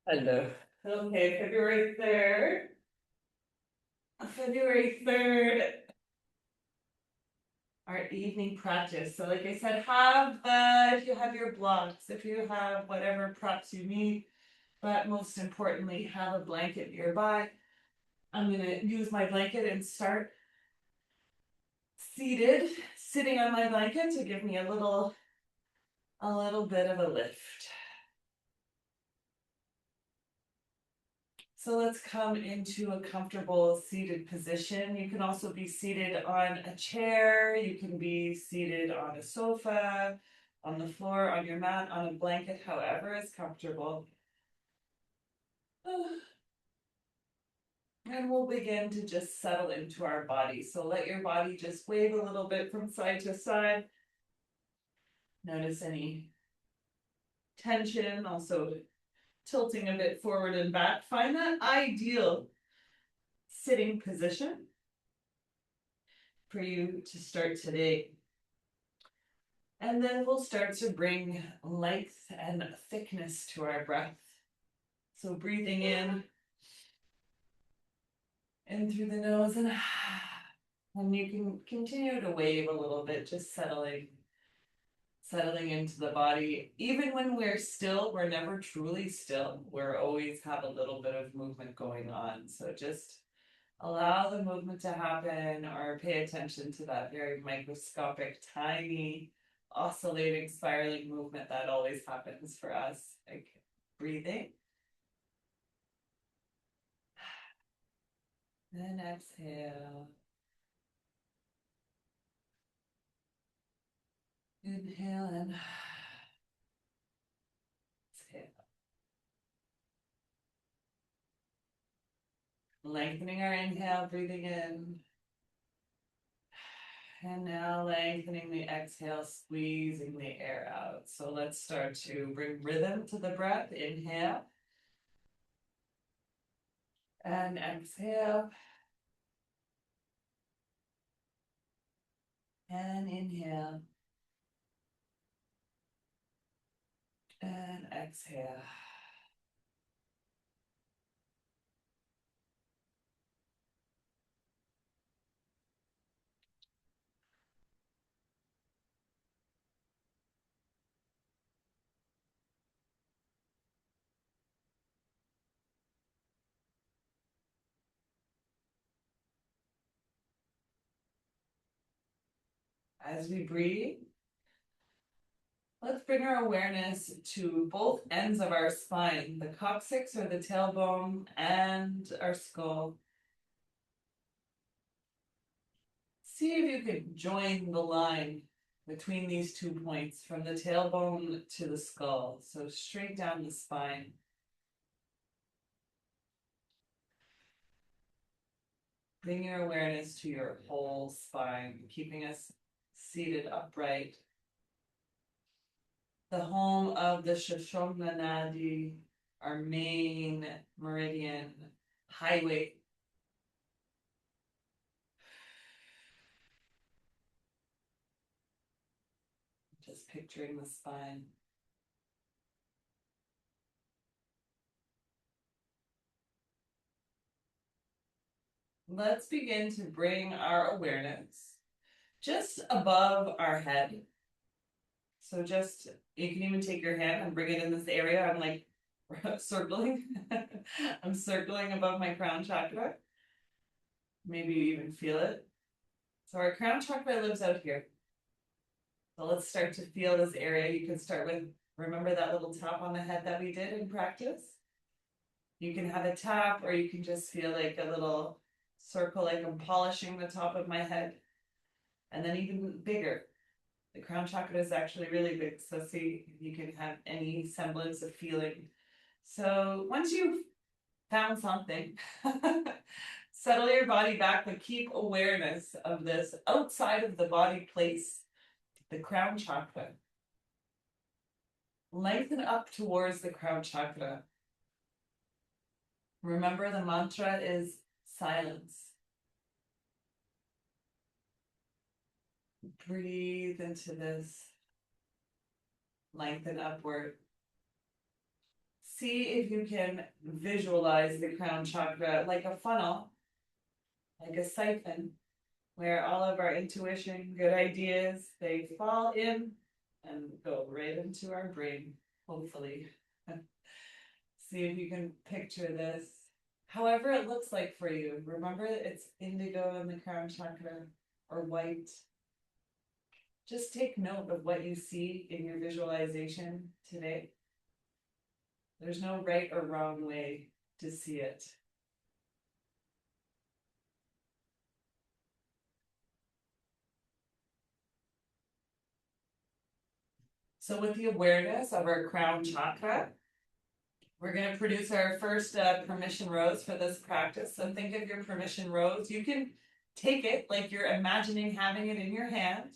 Hello. Okay, February 3rd. February 3rd, our evening practice. So like I said, if you have your blocks, if you have whatever props you need, but most importantly, have a blanket nearby. I'm gonna use my blanket and start sitting on my blanket to give me a little bit of a lift. So let's come into a comfortable seated position. You can also be seated on a chair. You can be seated on a sofa, on the floor, on your mat, on a blanket, however is comfortable. And we'll begin to just settle into our body. So let your body just wave a little bit from side to side. Notice any tension, also tilting a bit forward and back. Find that ideal sitting position for you to start today. And then we'll start to bring length and thickness to our breath. So breathing in through the nose and you can continue to wave a little bit, just settling into the body. Even when we're still, we're never truly still. We're always have a little bit of movement going on. So just allow the movement to happen or pay attention to that very microscopic, tiny, oscillating, spiraling movement that always happens for us. Like breathing. Then exhale. Inhale and exhale. Lengthening our inhale, breathing in. And now lengthening the exhale, squeezing the air out. So let's start to bring rhythm to the breath. Inhale. And exhale. And inhale. And exhale. As we breathe, let's bring our awareness to both ends of our spine, the coccyx or the tailbone, and our skull. See if you can join the line between these 2 points from the tailbone to the skull. So straight down the spine. Bring your awareness to your whole spine, keeping us seated upright. The home of the Shoshona Nadi, our main meridian highway. Just picturing the spine. Let's begin to bring our awareness just above our head. So just, you can even take your hand and bring it in this area. I'm like circling. I'm circling above my crown chakra. Maybe you even feel it. So our crown chakra lives out here. So let's start to feel this area. You can start with, remember that little tap on the head that we did in practice? You can have a tap or you can just feel like a little circle, like I'm polishing the top of my head. And then even bigger. The crown chakra is actually really big. So see if you can have any semblance of feeling. So once you've found something, settle your body back, but keep awareness of this outside of the body place, the crown chakra. Lengthen up towards the crown chakra. Remember, the mantra is silence. Breathe into this. Lengthen upward. see if you can visualize the crown chakra like a funnel, like a siphon, where all of our intuition, good ideas, they fall in and go right into our brain, hopefully. See if you can picture this. However it looks like for you. Remember, it's indigo in the crown chakra or white. Just take note of what you see in your visualization today. There's no right or wrong way to see it. So with the awareness of our crown chakra, we're going to produce our first permission rose for this practice. So think of your permission rose. You can take it like you're imagining having it in your hand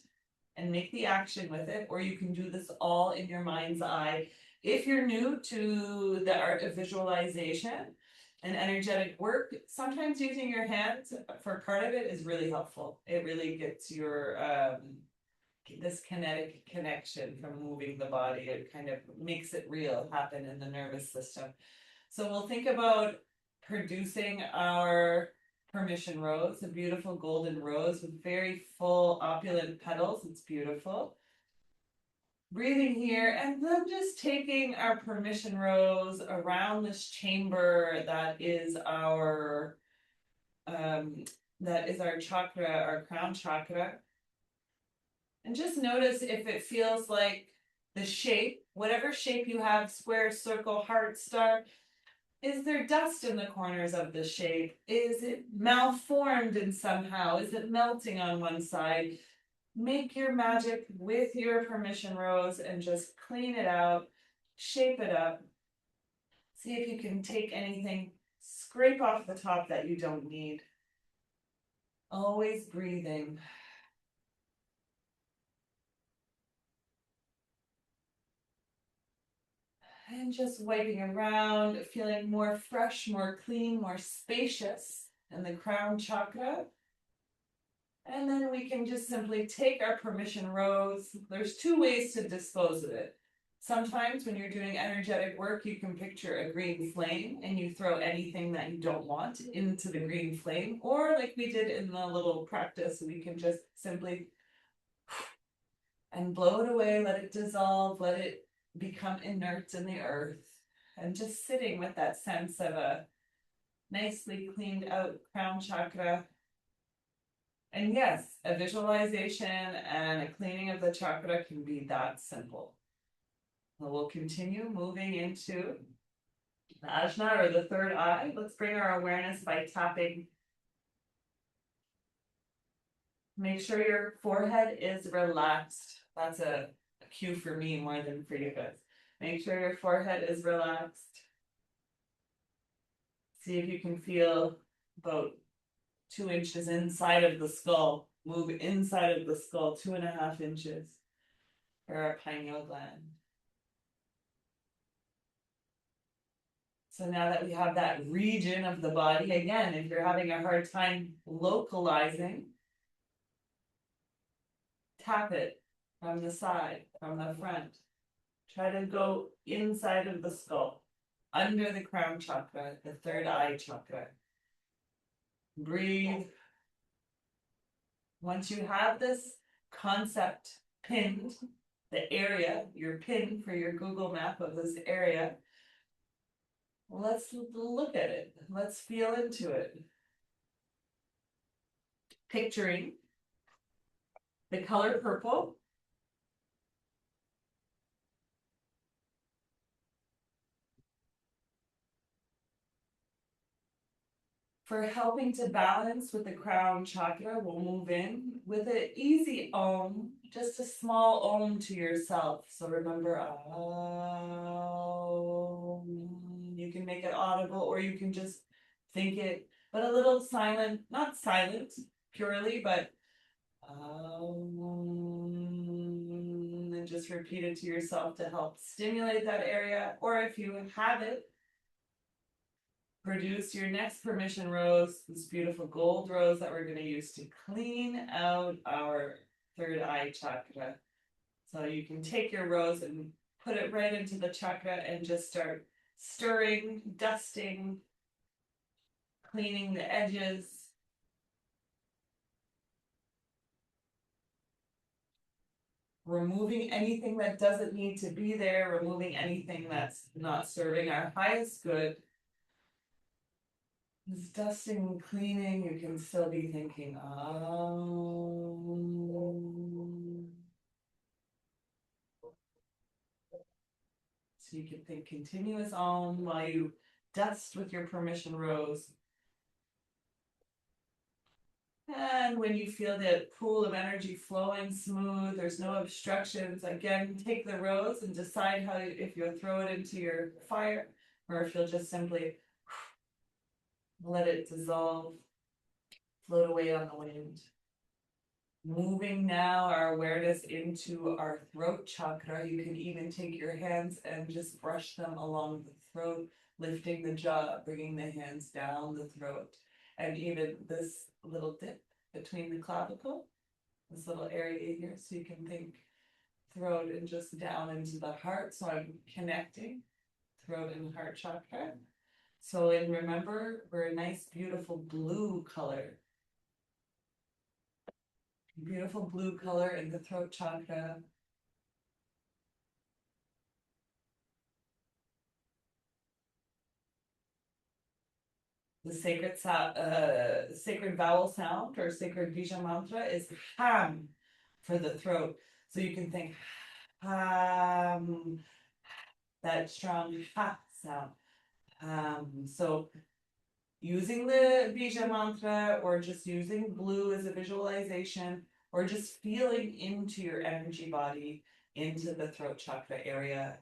and make the action with it, or you can do this all in your mind's eye. If you're new to the art of visualization and energetic work, sometimes using your hands for part of it is really helpful. It really gets your this kinetic connection from moving the body. It kind of makes it real happen in the nervous system. So we'll think about producing our permission rose, a beautiful golden rose with very full opulent petals. It's beautiful. Breathing here and then just taking our permission rose around this chamber that is our chakra, our crown chakra. And just notice if it feels like the shape, whatever shape you have, square, circle, heart, star, is there dust in the corners of the shape? Is it malformed in somehow? Is it melting on one side? Make your magic with your permission rose and just clean it out, shape it up. See if you can take anything, scrape off the top that you don't need. Always breathing. And just wiping around, feeling more fresh, more clean, more spacious in the crown chakra. And then we can just simply take our permission rose. There's two ways to dispose of it. Sometimes when you're doing energetic work, you can picture a green flame and you throw anything that you don't want into the green flame. Or like we did in the little practice, we can just simply and blow it away, let it dissolve, let it become inert in the earth. And just sitting with that sense of a nicely cleaned out crown chakra. And yes, a visualization and a cleaning of the chakra can be that simple. We'll continue moving into the ajna or the third eye. Let's bring our awareness by tapping. Make sure your forehead is relaxed. That's a cue for me more than for you guys. Make sure your forehead is relaxed. See if you can feel about 2 inches inside of the skull. Move inside of the skull 2.5 inches for our pineal gland. So now that we have that region of the body, again, if you're having a hard time localizing, tap it from the side, from the front. Try to go inside of the skull, under the crown chakra, the third eye chakra. Breathe. Once you have this concept pinned, the area, your pin for your Google map of this area, let's look at it. Let's feel into it. Picturing the color purple. For helping to balance with the crown chakra, we'll move in with an easy om, just a small om to yourself. So remember, you can make it audible or you can just think it, but a little silent, not silent purely, but and just repeat it to yourself to help stimulate that area. Or if you have it, produce your next permission rose, this beautiful gold rose that we're going to use to clean out our third eye chakra. So you can take your rose and put it right into the chakra and just start stirring, dusting, cleaning the edges. Removing anything that doesn't need to be there, removing anything that's not serving our highest good. This dusting and cleaning, you can still be thinking, oh. So you can think continuous om while you dust with your permission rose. And when you feel the pool of energy flowing smooth, there's no obstructions, again, take the rose and decide how if you'll throw it into your fire or if you'll just simply let it dissolve, float away on the wind. Moving now our awareness into our throat chakra. You can even take your hands and just brush them along the throat, lifting the jaw, bringing the hands down the throat. And even this little dip between the clavicle, this little area here, so you can think throat and just down into the heart. So I'm connecting throat and heart chakra. So, and remember, we're a nice, beautiful blue color. Beautiful blue color in the throat chakra. The sacred vowel sound or sacred Bija mantra is ham for the throat. So you can think ham, that strong ha sound. So using the Bija mantra or just using blue as a visualization or just feeling into your energy body, into the throat chakra area.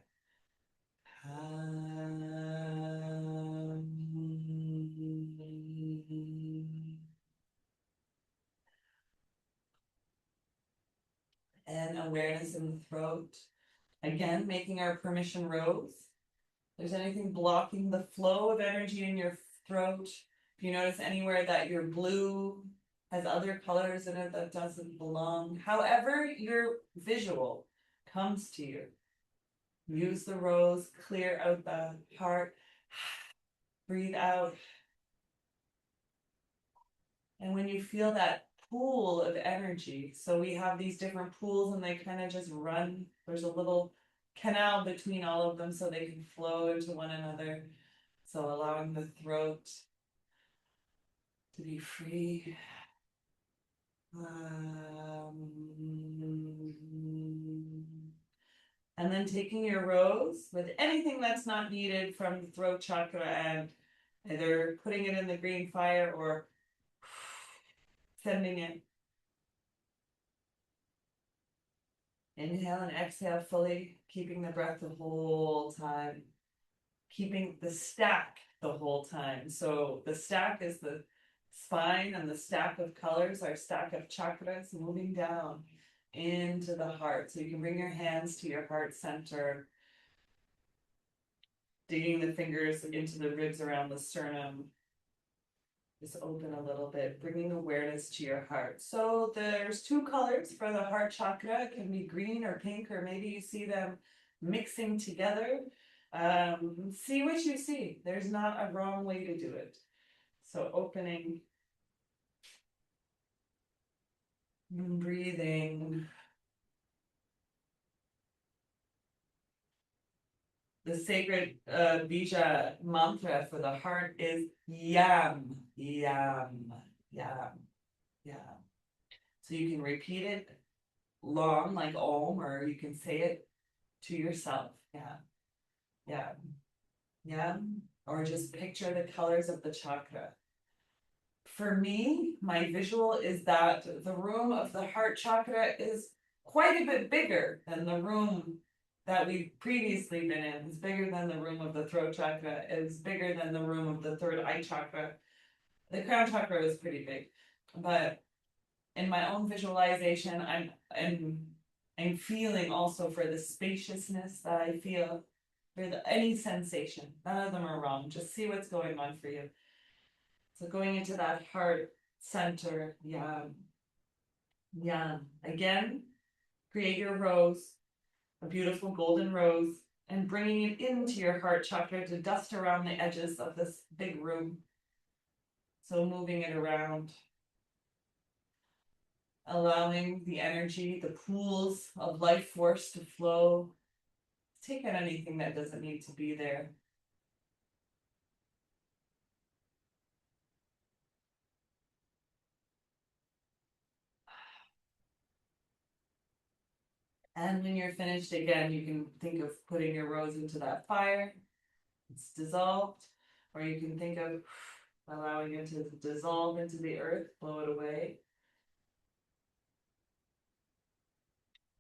And awareness in the throat. Again, making our permission rose. If there's anything blocking the flow of energy in your throat, if you notice anywhere that your blue has other colors in it that doesn't belong, however your visual comes to you, use the rose, clear out the heart, breathe out. And when you feel that pool of energy, so we have these different pools and they kind of just run, there's a little canal between all of them so they can flow into one another. So allowing the throat to be free. And then taking your rose with anything that's not needed from the throat chakra and either putting it in the green fire or sending it. Inhale and exhale fully, keeping the breath the whole time. Keeping the stack the whole time. So the stack is the spine and the stack of colors, our stack of chakras moving down into the heart. So you can bring your hands to your heart center, digging the fingers into the ribs around the sternum. Just open a little bit, bringing awareness to your heart. So there's two colors for the heart chakra. It can be green or pink, or maybe you see them mixing together. See what you see. There's not a wrong way to do it. So opening, breathing. The sacred Bija mantra for the heart is yam, yam, yam, yam. So you can repeat it long like om, or you can say it to yourself. Yeah, yeah, yeah. Or just picture the colors of the chakra. For me, my visual is that the room of the heart chakra is quite a bit bigger than the room that we've previously been in. It's bigger than the room of the throat chakra. It's bigger than the room of the third eye chakra. The crown chakra is pretty big, but in my own visualization, I'm feeling also for the spaciousness that I feel for any sensation. None of them are wrong. Just see what's going on for you. So going into that heart center, yam, yam. Again, create your rose, a beautiful golden rose. and bringing it into your heart chakra to dust around the edges of this big room. So moving it around, allowing the energy, the pools of life force to flow. Take out anything that doesn't need to be there. And when you're finished again, you can think of putting your rose into that fire. It's dissolved. Or you can think of allowing it to dissolve into the earth, blow it away.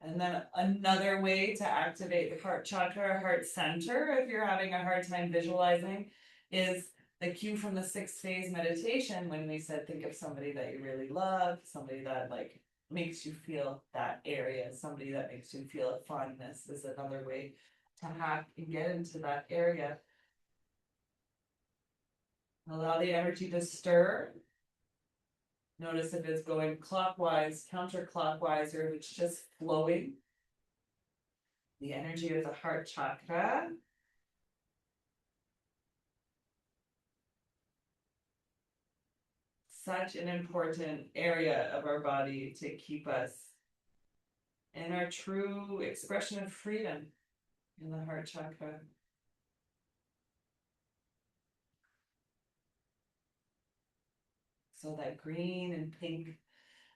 And then another way to activate the heart chakra, heart center, if you're having a hard time visualizing, is the cue from the 6 phase meditation when we said think of somebody that you really love, somebody that like makes you feel that area, somebody that makes you feel a fondness is another way to hack and get into that area. Allow the energy to stir. Notice if it's going clockwise, counterclockwise, or if it's just flowing. The energy of the heart chakra. Such an important area of our body to keep us in our true expression of freedom in the heart chakra. So that green and pink.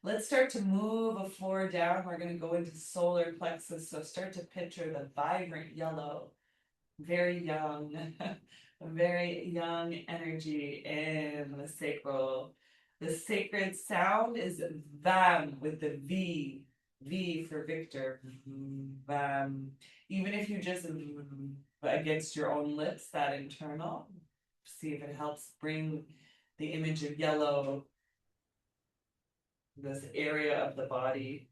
Let's start to move a floor down. We're going to go into solar plexus. So start to picture the vibrant yellow, very young, very young energy in the sacral. The sacred sound is VAM with the V for Victor. VAM. Even if you just against your own lips, that internal, see if it helps bring the image of yellow, this area of the body.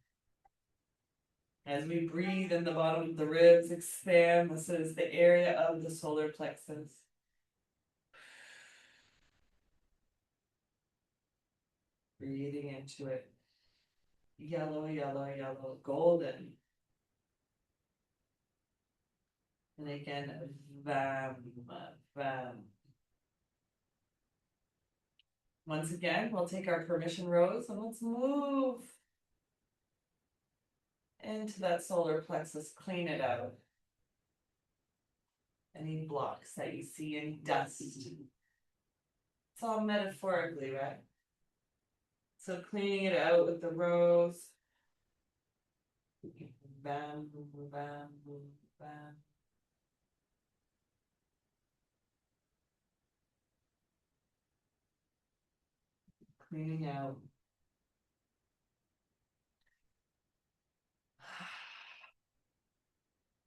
As we breathe in the bottom of the ribs, expand. This is the area of the solar plexus. Breathing into it. Yellow, yellow, yellow, golden. And again, vam, vam. Once again, we'll take our permission rose and let's move into that solar plexus, clean it out. Any blocks that you see, any dust. It's all metaphorically, right? So cleaning it out with the rose. Bam, bam, bam. Cleaning out.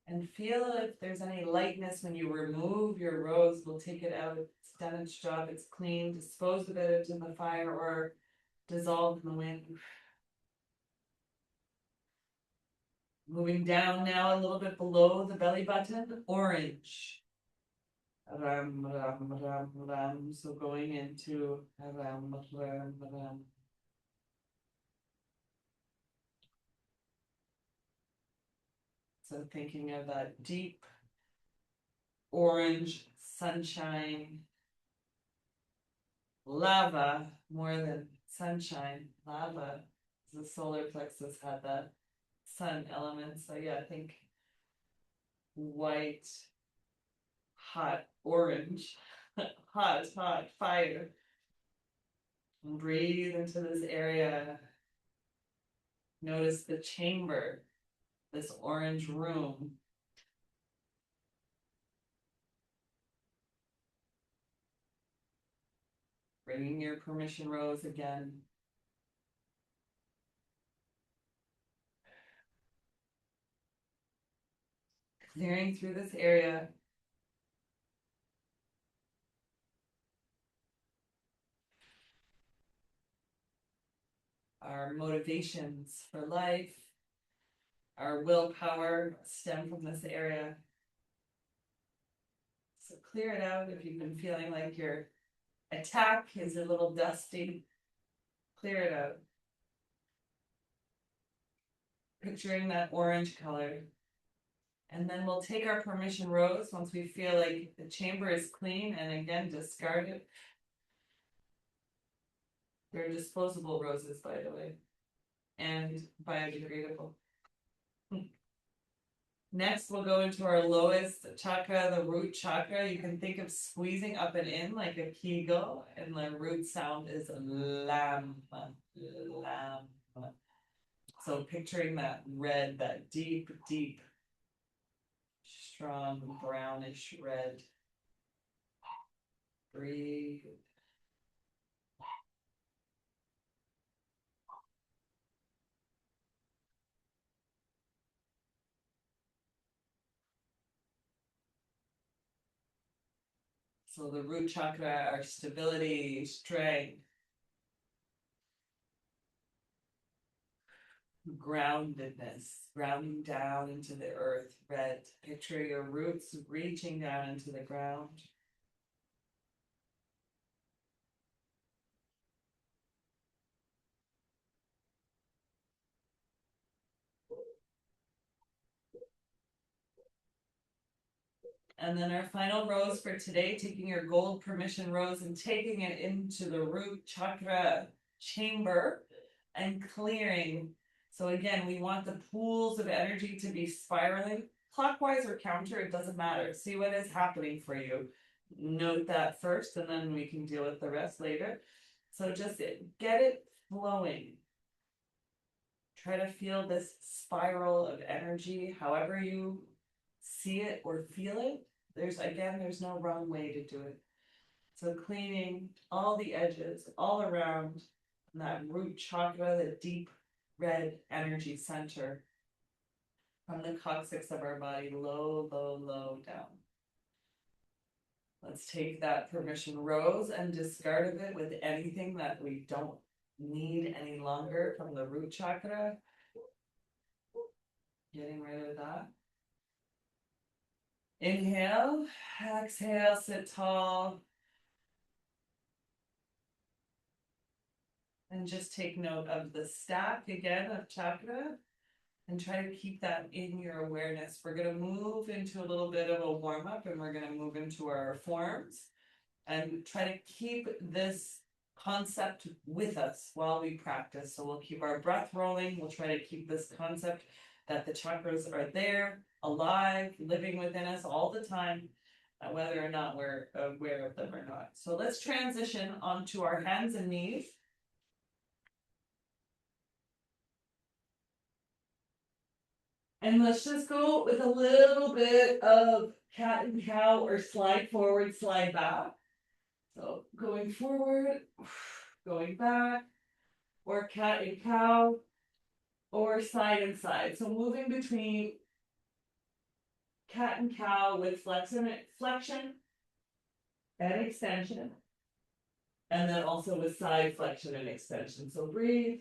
And feel if there's any lightness when you remove your rose. We'll take it out. It's done its job. It's clean. Dispose of it in the fire or dissolve in the wind. Moving down now a little bit below the belly button. Orange. Ram, ram, ram, ram. So going into ram, ram, ram. So thinking of that deep orange sunshine, lava more than sunshine, lava. The solar plexus had that sun element. So yeah, I think white, hot, orange, hot, hot, fire. And breathe into this area. Notice the chamber, this orange room. Bringing your permission rose again. Clearing through this area. Our motivations for life, our willpower stem from this area. So clear it out if you've been feeling like your attack is a little dusty. Clear it out. Picturing that orange color. And then we'll take our permission rose once we feel like the chamber is clean, and again, discard it. They're disposable roses, by the way, and biodegradable. Next, we'll go into our lowest chakra, the root chakra. You can think of squeezing up and in like a kegel, and the root sound is lam, lam. So picturing that red, that deep, deep, strong brownish red. Breathe. So the root chakra, our stability, strength, groundedness, grounding down into the earth, red. Picture your roots reaching down into the ground. And then our final rose for today, taking your gold permission rose and taking it into the root chakra chamber and clearing. So again, we want the pools of energy to be spiraling clockwise or counter, it doesn't matter. See what is happening for you. Note that first, and then we can deal with the rest later. So just get it flowing. Try to feel this spiral of energy, however you see it or feel it. There's no wrong way to do it. So cleaning all the edges all around that root chakra, the deep red energy center from the coccyx of our body, low, low, low down. Let's take that permission rose and discard of it with anything that we don't need any longer from the root chakra. Getting rid of that. Inhale, exhale, sit tall. And just take note of the stack again of chakra and try to keep that in your awareness. We're going to move into a little bit of a warm up and we're going to move into our forms and try to keep this concept with us while we practice. So we'll keep our breath rolling. We'll try to keep this concept that the chakras are there, alive, living within us all the time, whether or not we're aware of them or not. So let's transition onto our hands and knees. And let's just go with a little bit of cat and cow or slide forward, slide back. So going forward, going back, or cat and cow, or side and side. So moving between cat and cow with flexion and extension. And then also with side flexion and extension. So breathe.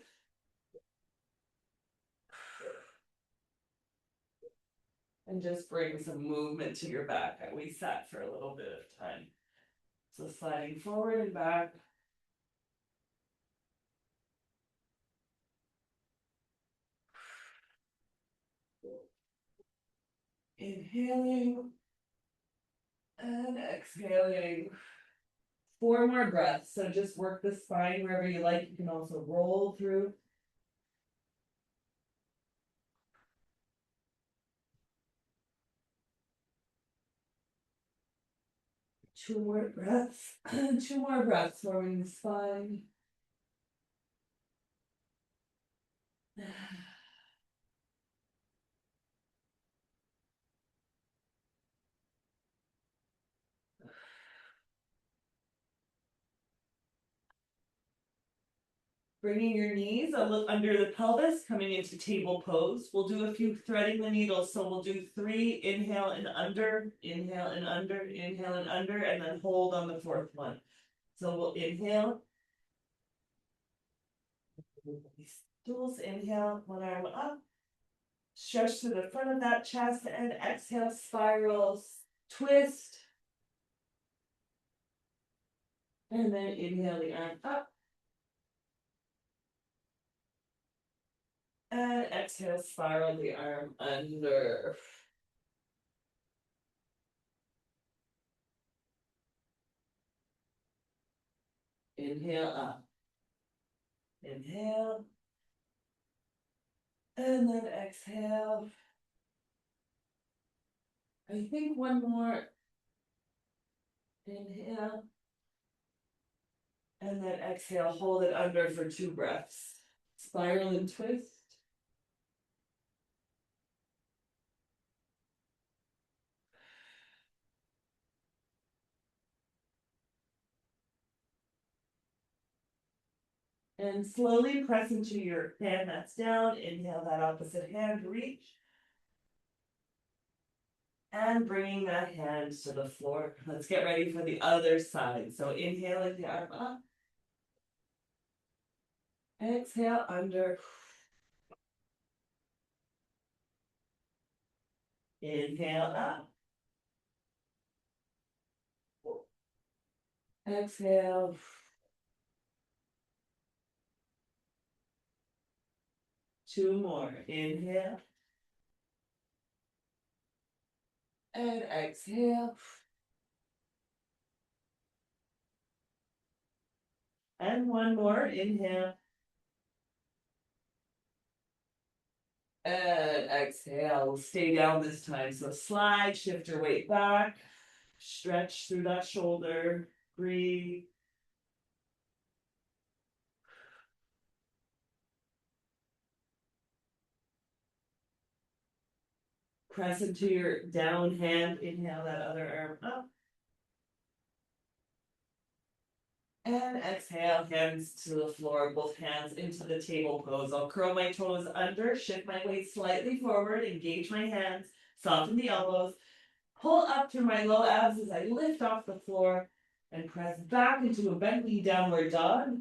And just bring some movement to your back. We sat for a little bit of time. So sliding forward and back. Inhaling and exhaling. 4 more breaths. So just work the spine wherever you like. You can also roll through. Two more breaths. 2 more breaths, forming the spine. Bringing your knees a little under the pelvis, coming into table pose. We'll do a few threading the needle. So we'll do 3, inhale and under, inhale and under, inhale and under, and then hold on the 4th one. So we'll inhale. Stools, inhale, one arm up. Stretch to the front of that chest and exhale, spirals, twist. And then inhale the arm up. And exhale, spiral the arm under. Inhale up. Inhale. And then exhale. I think one more. Inhale. And then exhale, hold it under for 2 breaths. Spiral and twist. And slowly press into your hand that's down. Inhale that opposite hand, reach. And bringing that hand to the floor. Let's get ready for the other side. So inhaling the arm up. Exhale under. Inhale up. Exhale. Two more. Inhale. And exhale. And one more. Inhale. And exhale. Stay down this time. So slide, shift your weight back. Stretch through that shoulder. Breathe. Press into your down hand. Inhale that other arm up. And exhale, hands to the floor, both hands into the table pose. I'll curl my toes under, shift my weight slightly forward, engage my hands, soften the elbows, pull up through my low abs as I lift off the floor, and press back into a bent knee downward dog.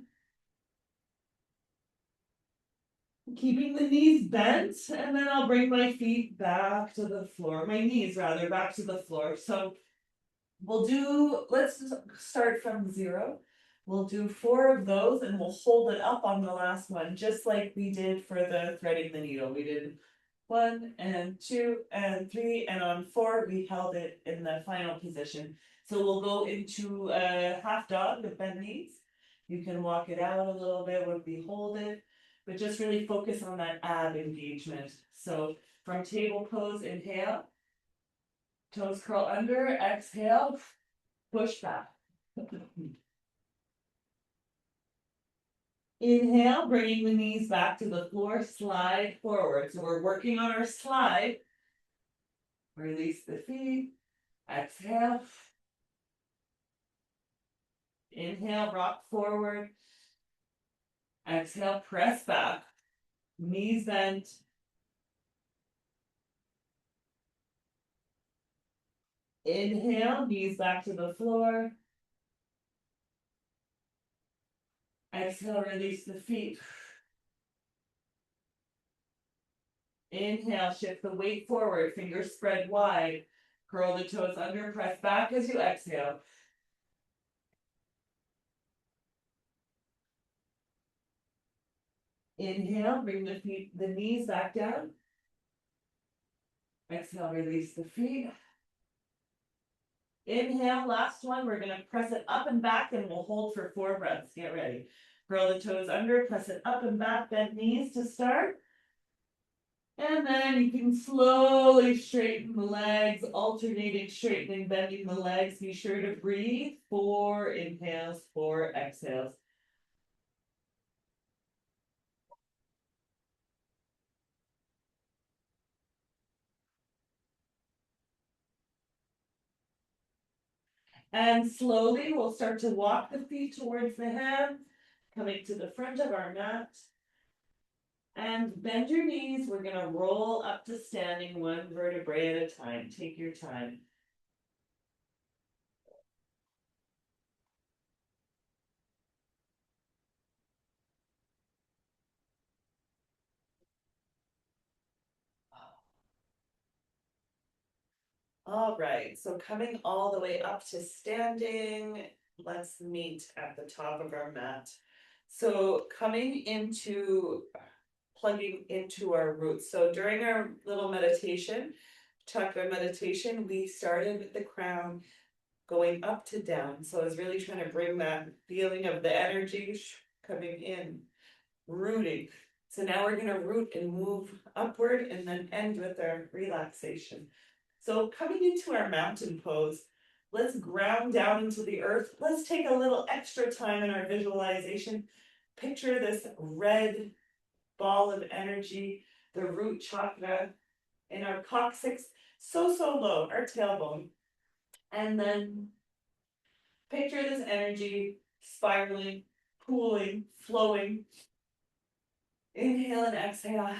Keeping the knees bent, and then I'll bring my feet back to the floor, my knees rather, back to the floor. So let's start from 0. We'll do 4 of those and we'll hold it up on the last one, just like we did for the threading the needle. We did 1 and 2 and 3, and on 4 we held it in the final position. So we'll go into a half dog with bent knees. You can walk it out a little bit when we hold it, but just really focus on that ab engagement. So from table pose, inhale, toes curl under, exhale, push back. Inhale, bringing the knees back to the floor, slide forward. So we're working on our slide. Release the feet. Exhale. Inhale, rock forward. Exhale, press back. Knees bent. Inhale, knees back to the floor. Exhale, release the feet. Inhale, shift the weight forward, fingers spread wide. Curl the toes under, press back as you exhale. Inhale, bring the knees back down. Exhale, release the feet. Inhale, last one. We're going to press it up and back and we'll hold for 4 breaths. Get ready. Curl the toes under, press it up and back, bend knees to start. And then you can slowly straighten the legs, alternating, straightening, bending the legs. Be sure to breathe. 4 inhales, 4 exhales. And slowly we'll start to walk the feet towards the hands, coming to the front of our mat. And bend your knees. We're going to roll up to standing 1 vertebrae at a time. Take your time. All right, so coming all the way up to standing, let's meet at the top of our mat. So coming into plugging into our roots. So during our little meditation, chakra meditation, we started with the crown, going up to down. So I was really trying to bring that feeling of the energy coming in, rooting. So now we're going to root and move upward and then end with our relaxation. So coming into our mountain pose, let's ground down into the earth. Let's take a little extra time in our visualization. Picture this red ball of energy, the root chakra in our coccyx, so low, our tailbone. And then picture this energy spiraling, pooling, flowing. Inhale and exhale.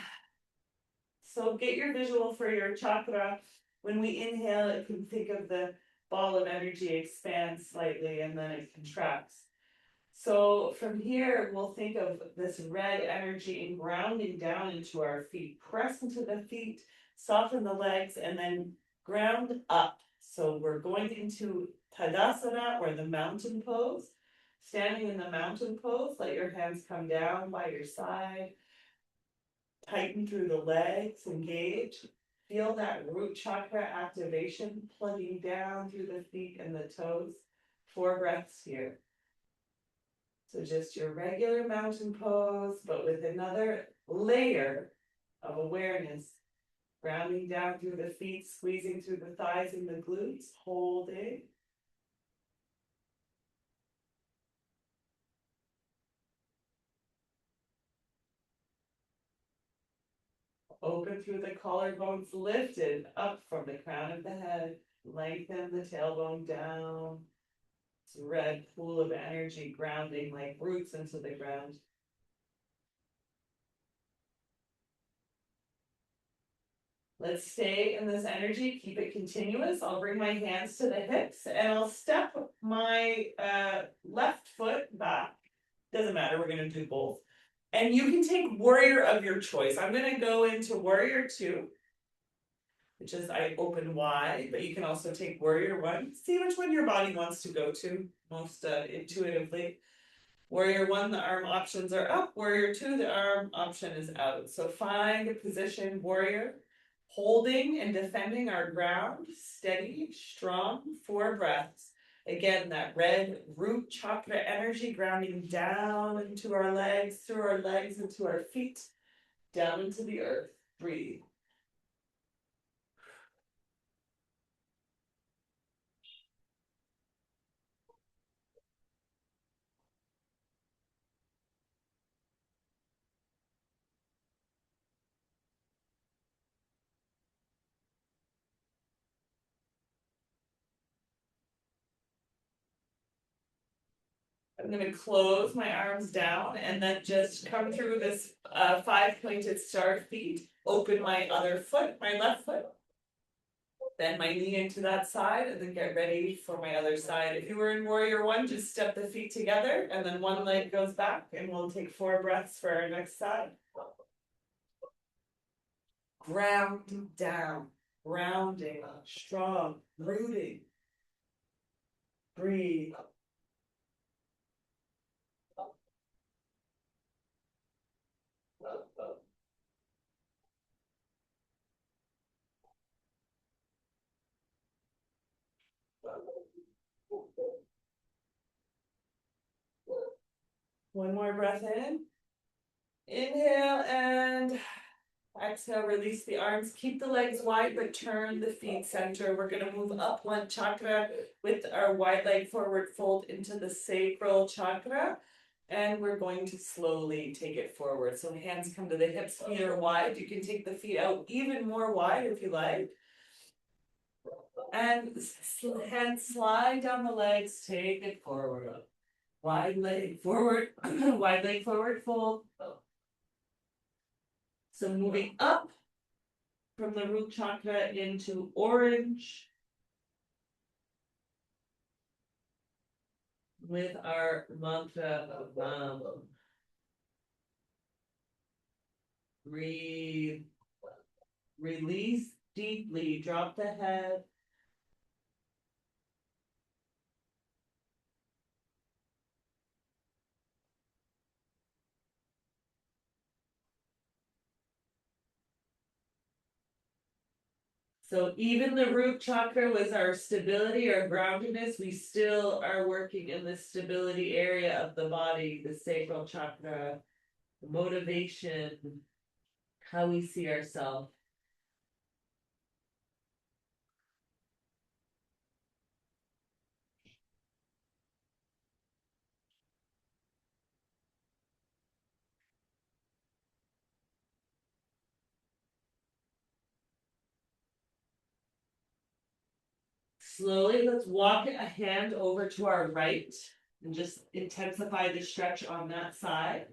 So get your visual for your chakra. When we inhale, you can think of the ball of energy expands slightly and then it contracts. So from here, we'll think of this red energy and grounding down into our feet. Press into the feet, soften the legs, and then ground up. So we're going into Tadasana, or the mountain pose. Standing in the mountain pose, let your hands come down by your side. Tighten through the legs, engage. Feel that root chakra activation plugging down through the feet and the toes. 4 breaths here. So just your regular mountain pose, but with another layer of awareness. Grounding down through the feet, squeezing through the thighs and the glutes, holding. Open through the collarbones, lifted up from the crown of the head. Lengthen the tailbone down. It's a red pool of energy grounding like roots into the ground. Let's stay in this energy, keep it continuous. I'll bring my hands to the hips and I'll step my left foot back. Doesn't matter, we're gonna do both. And you can take warrior of your choice. I'm gonna go into warrior 2, which is I open wide, but you can also take warrior 1. See which one your body wants to go to most intuitively. Warrior 1, the arm options are up. Warrior 2, the arm option is out. So find a position, warrior, holding and defending our ground, steady, strong, 4 breaths. Again, that red root chakra energy grounding down into our legs, through our legs, into our feet, down into the earth. Breathe. I'm going to close my arms down and then just come through this 5-pointed star feet. Open my other foot, my left foot. Bend my knee into that side and then get ready for my other side. If you were in warrior 1, just step the feet together and then one leg goes back and we'll take 4 breaths for our next side. Ground down, grounding, strong, rooting. Breathe. One more breath in. Inhale and exhale, release the arms. Keep the legs wide, but turn the feet center. We're going to move up 1 chakra with our wide leg forward fold into the sacral chakra. And we're going to slowly take it forward. So hands come to the hips, feet are wide. You can take the feet out even more wide if you like. And hands slide down the legs, take it forward. Wide leg forward, wide leg forward, fold. So moving up from the root chakra into orange with our mantra of Nam. Breathe. Release deeply. Drop the head. So even the root chakra was our stability or groundedness, we still are working in the stability area of the body, the sacral chakra, the motivation, how we see ourselves. Slowly, let's walk a hand over to our right and just intensify the stretch on that side.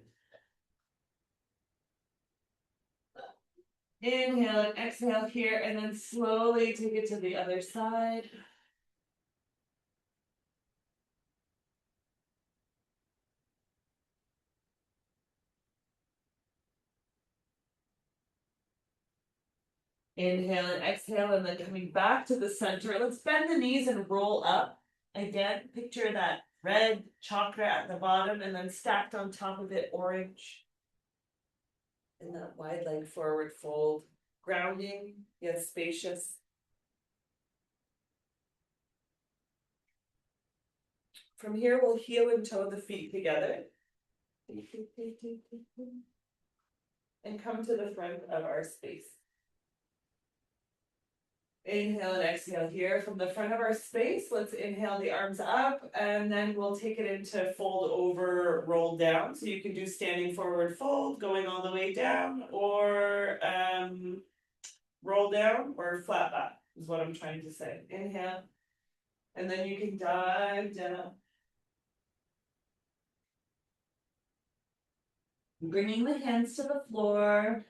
Inhale and exhale here, and then slowly take it to the other side. Inhale and exhale, and then coming back to the center. Let's bend the knees and roll up. Again, picture that red chakra at the bottom, and then stacked on top of it, orange. And that wide leg forward fold. Grounding, yet spacious. From here, we'll heel and toe the feet together. And come to the front of our space. Inhale and exhale here from the front of our space. Let's inhale the arms up, and then we'll take it into fold over, roll down. So you can do standing forward fold, going all the way down, or roll down, or flat back is what I'm trying to say. Inhale, and then you can dive down. Bringing the hands to the floor.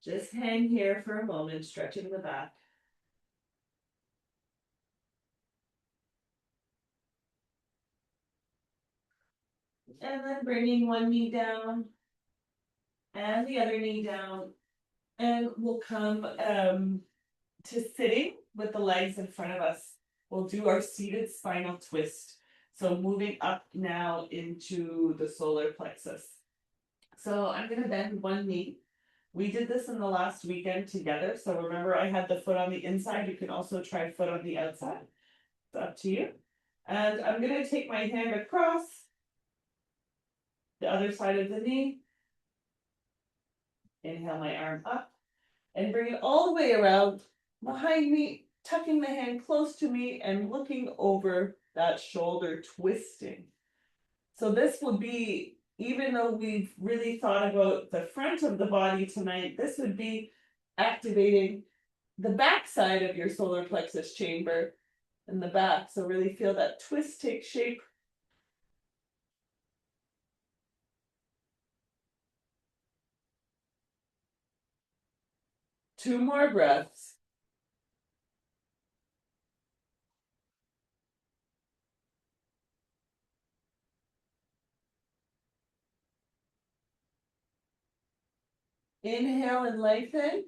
Just hang here for a moment, stretching the back. And then bringing one knee down and the other knee down. And we'll come to sitting with the legs in front of us. We'll do our seated spinal twist. So moving up now into the solar plexus. So I'm going to bend one knee. We did this in the last weekend together. So remember, I had the foot on the inside. You can also try foot on the outside. It's up to you. And I'm going to take my hand across the other side of the knee. Inhale my arm up and bring it all the way around behind me, tucking the hand close to me and looking over that shoulder, twisting. So this would be, even though we've really thought about the front of the body tonight, this would be activating the back side of your solar plexus chamber in the back. So really feel that twist take shape. Two more breaths. Inhale and lengthen.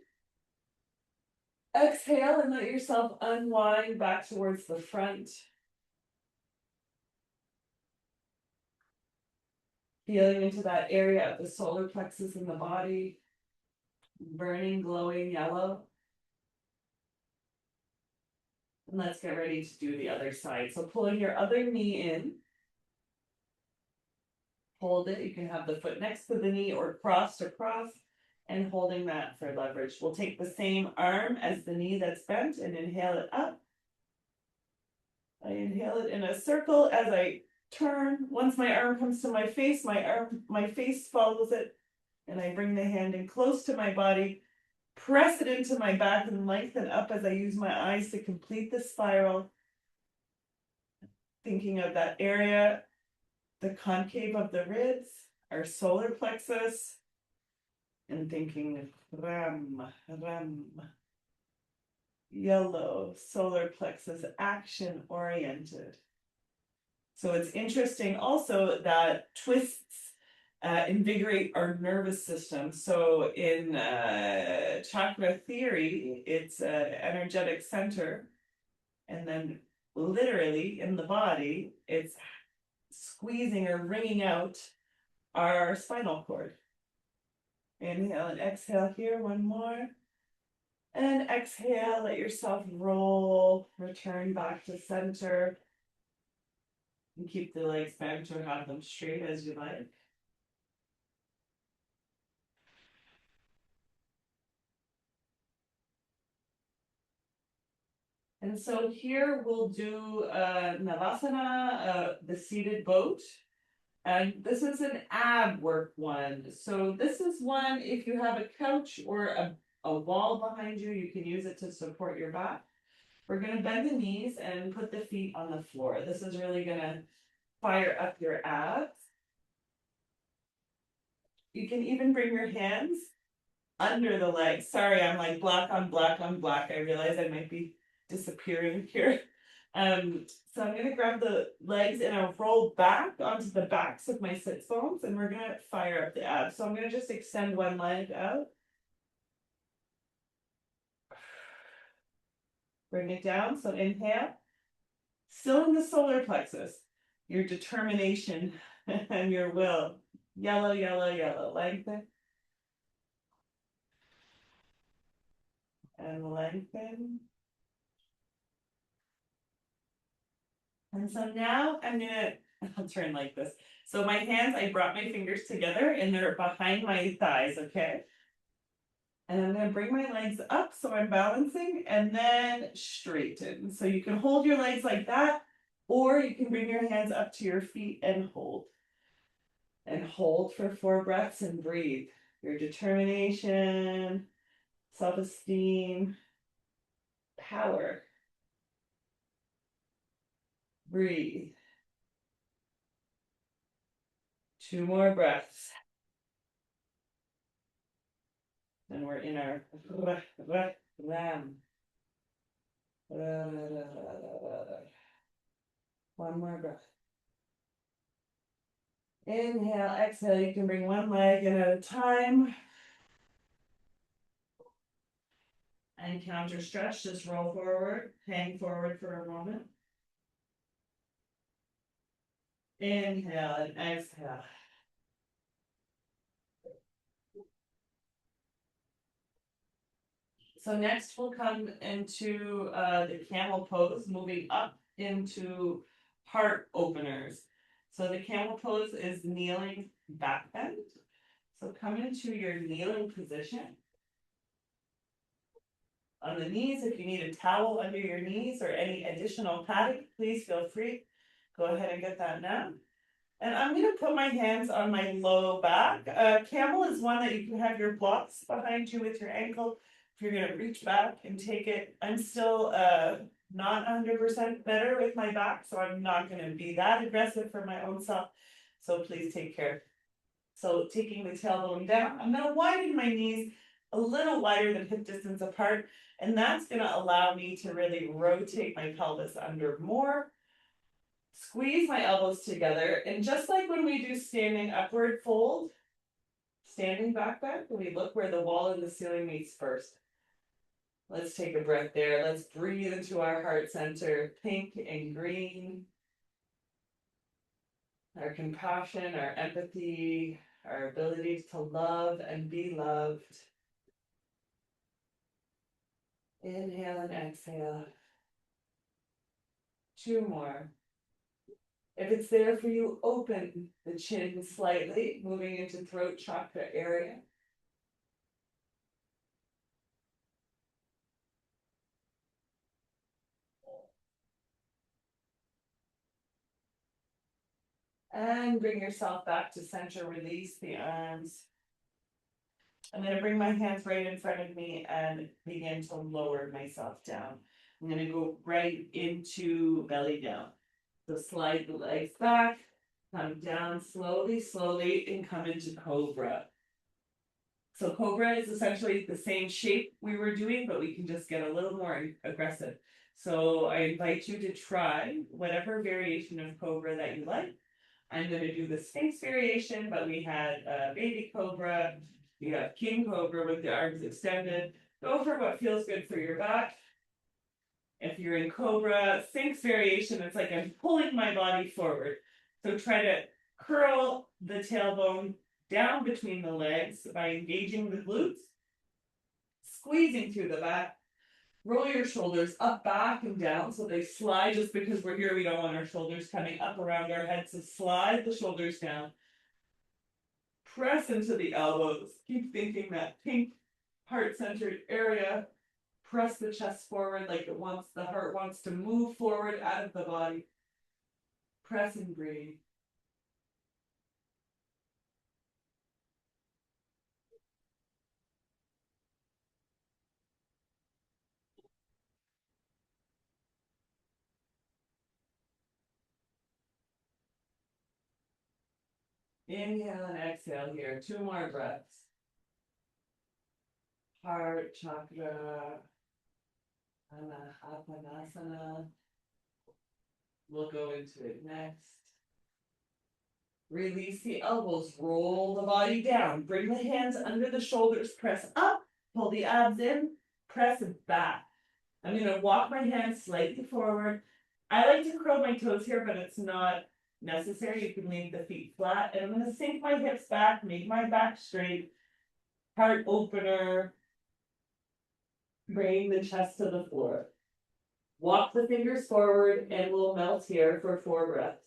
Exhale and let yourself unwind back towards the front. Feeling into that area of the solar plexus in the body. Burning, glowing yellow. And let's get ready to do the other side. So pulling your other knee in. Hold it. You can have the foot next to the knee or crossed across. And holding that for leverage. We'll take the same arm as the knee that's bent and inhale it up. I inhale it in a circle as I turn. Once my arm comes to my face follows it. And I bring the hand in close to my body, press it into my back and lengthen up as I use my eyes to complete the spiral. Thinking of that area, the concave of the ribs, our solar plexus. And thinking ram, yellow, solar plexus, action oriented. So it's interesting also that twists invigorate our nervous system. So in chakra theory, it's an energetic center. And then literally in the body, it's squeezing or wringing out our spinal cord. Inhale and exhale here, one more. And exhale, let yourself roll, return back to center. And keep the legs bent or have them straight as you like. And so here we'll do Navasana, the seated boat. And this is an ab work one. So this is one, if you have a couch or a wall behind you, you can use it to support your back. We're going to bend the knees and put the feet on the floor. This is really going to fire up your abs. You can even bring your hands under the legs. Sorry, I'm like black on black on black. I realize I might be disappearing here. So I'm going to grab the legs and I'll roll back onto the backs of my sits bones and we're going to fire up the abs. So I'm going to just extend one leg out. Bring it down. So inhale. Still in the solar plexus. Your determination and your will. Yellow, yellow, yellow. Lengthen. And lengthen. And so now I'll turn like this. So my hands, I brought my fingers together and they're behind my thighs, okay? And I'm going to bring my legs up so I'm balancing and then straighten. So you can hold your legs like that, or you can bring your hands up to your feet and hold. And hold for 4 breaths and breathe. Your determination, self-esteem, power. Breathe. 2 more breaths. And we're in our ram. 1 more breath. Inhale, exhale. You can bring one leg in at a time. And counter stretch, just roll forward, hang forward for a moment. Inhale and exhale. So next we'll come into the camel pose, moving up into heart openers. So the camel pose is kneeling back bend. So come into your kneeling position. On the knees, if you need a towel under your knees or any additional padding, please feel free. Go ahead and get that now. And I'm going to put my hands on my low back. Camel is one that you can have your blocks behind you with your ankle. If you're going to reach back and take it, I'm still not 100% better with my back, so I'm not going to be that aggressive for my own self. So please take care. So taking the tailbone down, I'm going to widen my knees a little wider than hip distance apart, and that's going to allow me to really rotate my pelvis under more. Squeeze my elbows together, and just like when we do standing upward fold, standing back bend, we look where the wall and the ceiling meets first. Let's take a breath there. Let's breathe into our heart center, pink and green. Our compassion, our empathy, our ability to love and be loved. Inhale and exhale. 2 more. If it's there for you, open the chin slightly, moving into throat chakra area. And bring yourself back to center, release the arms. I'm going to bring my hands right in front of me and begin to lower myself down. I'm going to go right into belly down. So slide the legs back, come down slowly, slowly, and come into cobra. So cobra is essentially the same shape we were doing, but we can just get a little more aggressive. So I invite you to try whatever variation of cobra that you like. I'm going to do the Sphinx variation, but we had baby cobra, you have king cobra with the arms extended. Go for what feels good for your back. If you're in cobra, Sphinx variation, it's like I'm pulling my body forward. So try to curl the tailbone down between the legs by engaging the glutes, squeezing through the back. Roll your shoulders up, back, and down so they slide. Just because we're here, we don't want our shoulders coming up around our head. So slide the shoulders down. Press into the elbows. Keep thinking that pink heart-centered area. Press the chest forward like the heart wants to move forward out of the body. Press and breathe. Inhale and exhale here. 2 more breaths. Heart chakra, anapanasana. We'll go into it next. Release the elbows, roll the body down. Bring the hands under the shoulders, press up, pull the abs in, press back. I'm going to walk my hands slightly forward. I like to curl my toes here, but it's not necessary. You can leave the feet flat. And I'm going to sink my hips back, make my back straight. Heart opener. Bring the chest to the floor. Walk the fingers forward and we'll melt here for 4 breaths.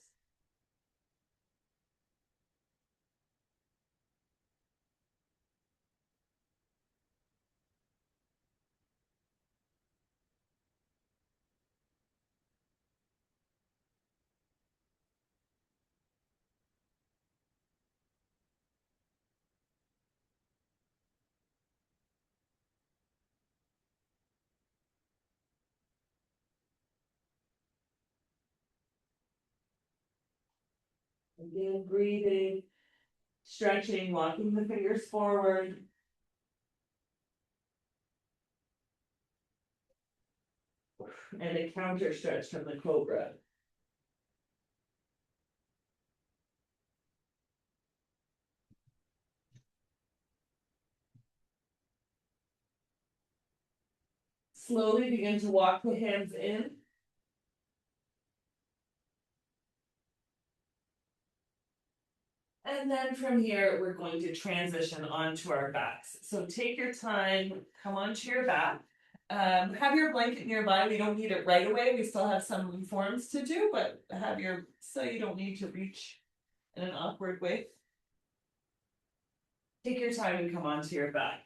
Again, breathing, stretching, walking the fingers forward. And a counter stretch from the cobra. Slowly begin to walk the hands in. And then from here, we're going to transition onto our backs. So take your time, come onto your back. Have your blanket nearby. We don't need it right away. We still have some forms to do, but so you don't need to reach in an awkward way. Take your time and come onto your back.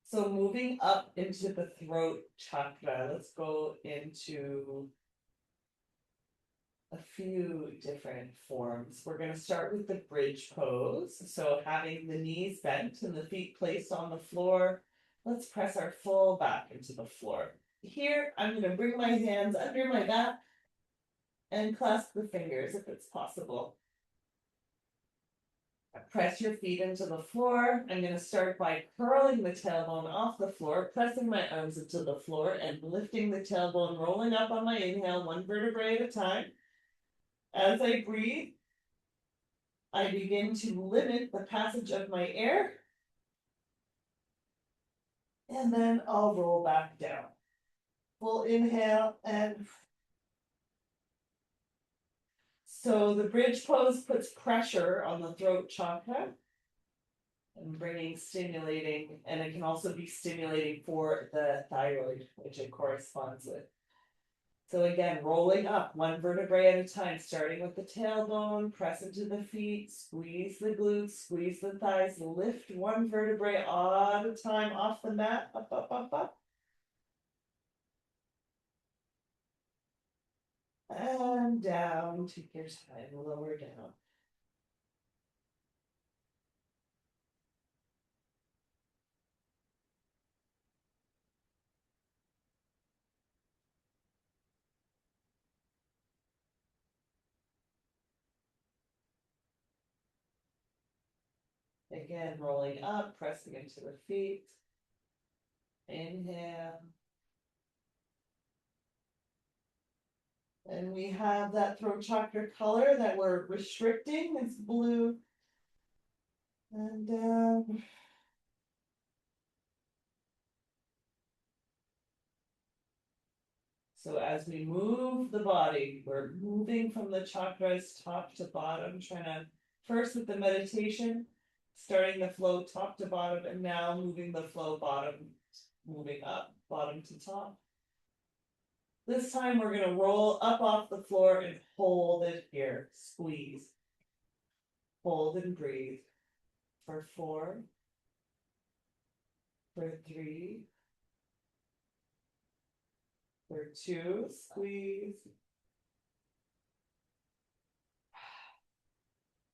So moving up into the throat chakra, let's go into a few different forms. We're going to start with the bridge pose. So having the knees bent and the feet placed on the floor. Let's press our full back into the floor. Here, I'm going to bring my hands under my back and clasp the fingers if it's possible. Press your feet into the floor. I'm going to start by curling the tailbone off the floor, pressing my arms into the floor and lifting the tailbone, rolling up on my inhale, 1 vertebrae at a time. As I breathe, I begin to limit the passage of my air. And then I'll roll back down. Full inhale and so the bridge pose puts pressure on the throat chakra and stimulating, and it can also be stimulating for the thyroid, which it corresponds with. So again, rolling up 1 vertebrae at a time, starting with the tailbone, press into the feet, squeeze the glutes, squeeze the thighs, lift 1 vertebrae at a time off the mat, up, up, up, up. And down, take your time, lower down. Again, rolling up, pressing into the feet. Inhale. And we have that throat chakra color that we're restricting. It's blue. And down. So as we move the body, we're moving from the chakras top to bottom, trying to first with the meditation, starting the flow top to bottom, and now moving the flow bottom, moving up, bottom to top. This time we're gonna roll up off the floor and hold it here. Squeeze. Hold and breathe. For 4. For 3. For 2. Squeeze.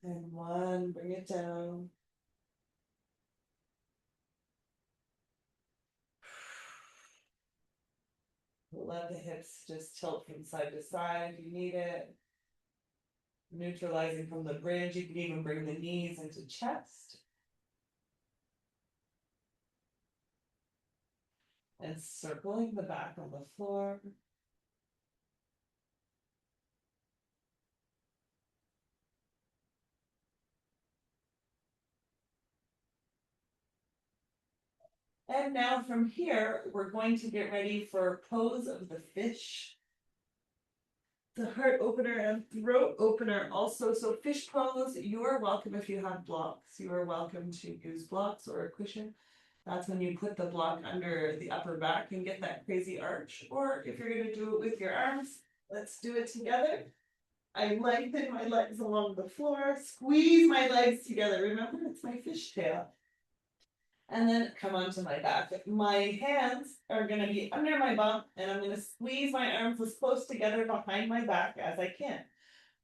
And 1. Bring it down. Let the hips just tilt from side to side if you need it. Neutralizing from the bridge, you can even bring the knees into chest. And circling the back on the floor. And now from here, we're going to get ready for pose of the fish. The heart opener and throat opener also. So fish pose, you are welcome if you have blocks. You are welcome to use blocks or a cushion. That's when you put the block under the upper back and get that crazy arch. Or if you're going to do it with your arms, let's do it together. I lengthen my legs along the floor, squeeze my legs together. Remember, it's my fishtail. And then come onto my back. My hands are going to be under my bum, and I'm going to squeeze my arms as close together behind my back as I can.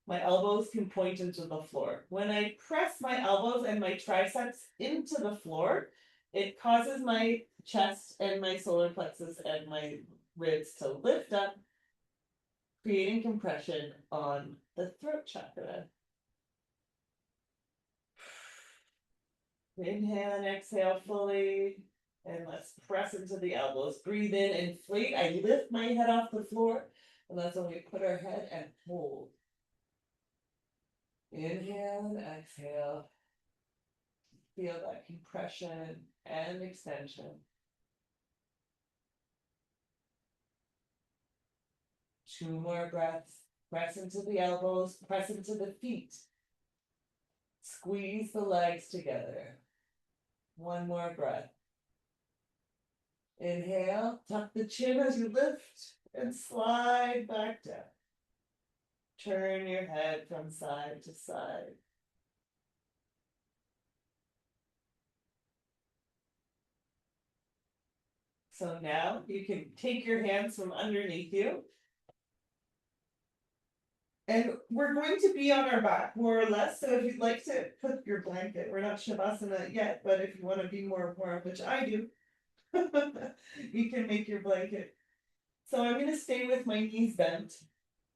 My elbows can point into the floor. When I press my elbows and my triceps into the floor, it causes my chest and my solar plexus and my ribs to lift up, creating compression on the throat chakra. Inhale and exhale fully. And let's press into the elbows. Breathe in, inflate. I lift my head off the floor. And that's when we put our head and hold. Inhale and exhale. Feel that compression and extension. 2 more breaths. Press into the elbows. Press into the feet. Squeeze the legs together. 1 more breath. Inhale, tuck the chin as you lift and slide back down. Turn your head from side to side. So now you can take your hands from underneath you. And we're going to be on our back, more or less. So if you'd like to put your blanket, we're not Shavasana yet, but if you want to be more warm, which I do, you can make your blanket. So I'm going to stay with my knees bent.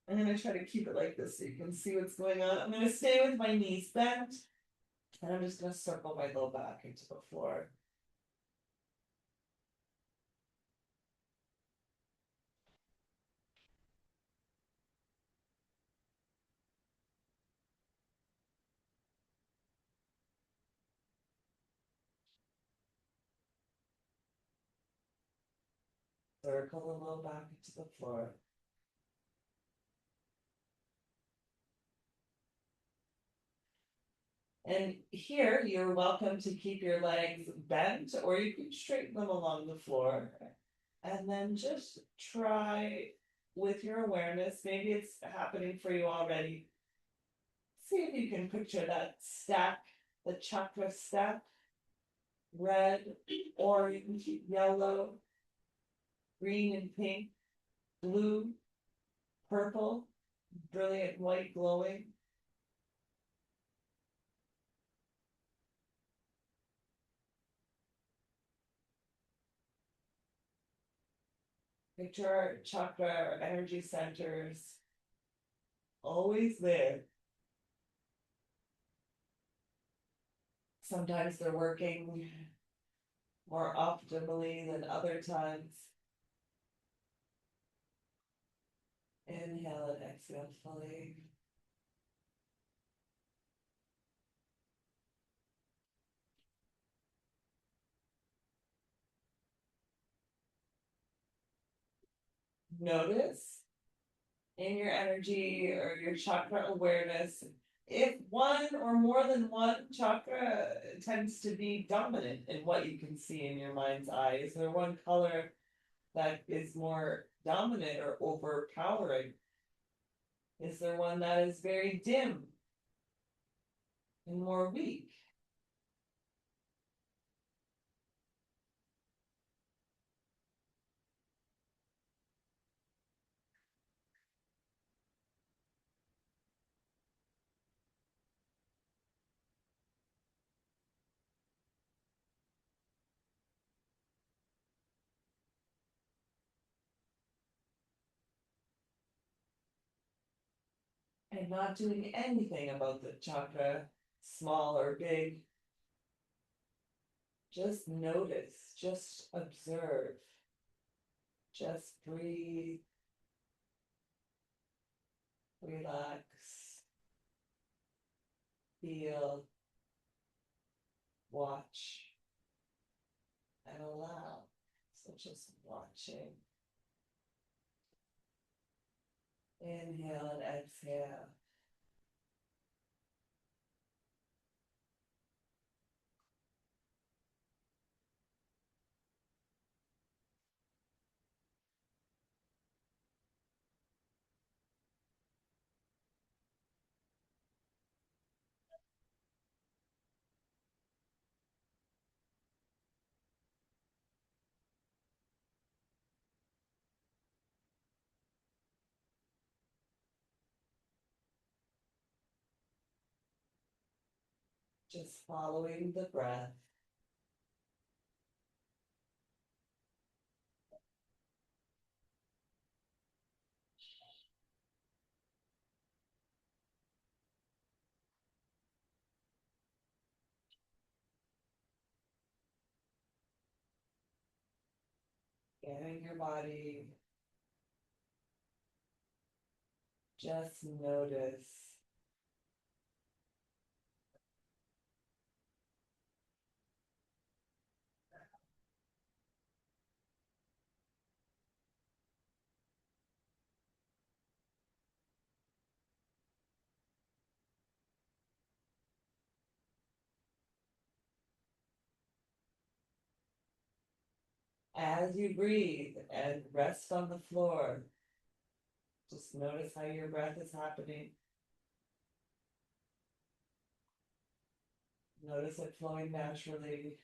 I'm going to try to keep it like this so you can see what's going on. I'm going to stay with my knees bent. And I'm just going to circle my low back into the floor. Circle the low back into the floor. And here, you're welcome to keep your legs bent, or you can straighten them along the floor. And then just try with your awareness, maybe it's happening for you already. See if you can picture that stack, the chakra stack. Red, orange, yellow, green and pink, blue, purple, brilliant white glowing. Picture our chakra, our energy centers, always there. Sometimes they're working more optimally than other times. Inhale and exhale fully. notice in your energy or your chakra awareness if one or more than one chakra tends to be dominant in what you can see in your mind's eye. Is there one color that is more dominant or overpowering? Is there one that is very dim and more weak? And not doing anything about the chakra, small or big. Just notice, just observe, just breathe, relax, feel, watch, and allow. So just watching. Inhale and exhale. Just following the breath. Getting your body. Just notice. As you breathe and rest on the floor, just notice how your breath is happening. Notice it flowing naturally.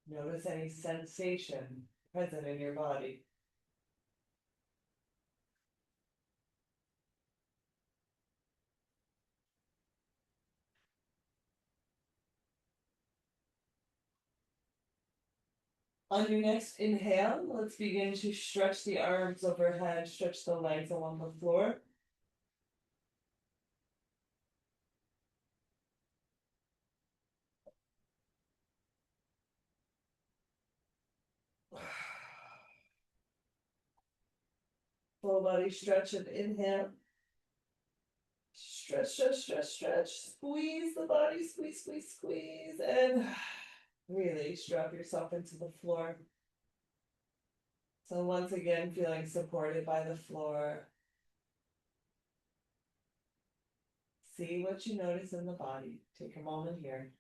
Notice any sensation present in your body. On your next inhale, let's begin to stretch the arms overhead, stretch the legs along the floor. Full body stretch and inhale. Stretch, stretch, stretch, stretch. Squeeze the body, squeeze, squeeze, squeeze. And release, drop yourself into the floor. So once again, feeling supported by the floor. See what you notice in the body. Take a moment here.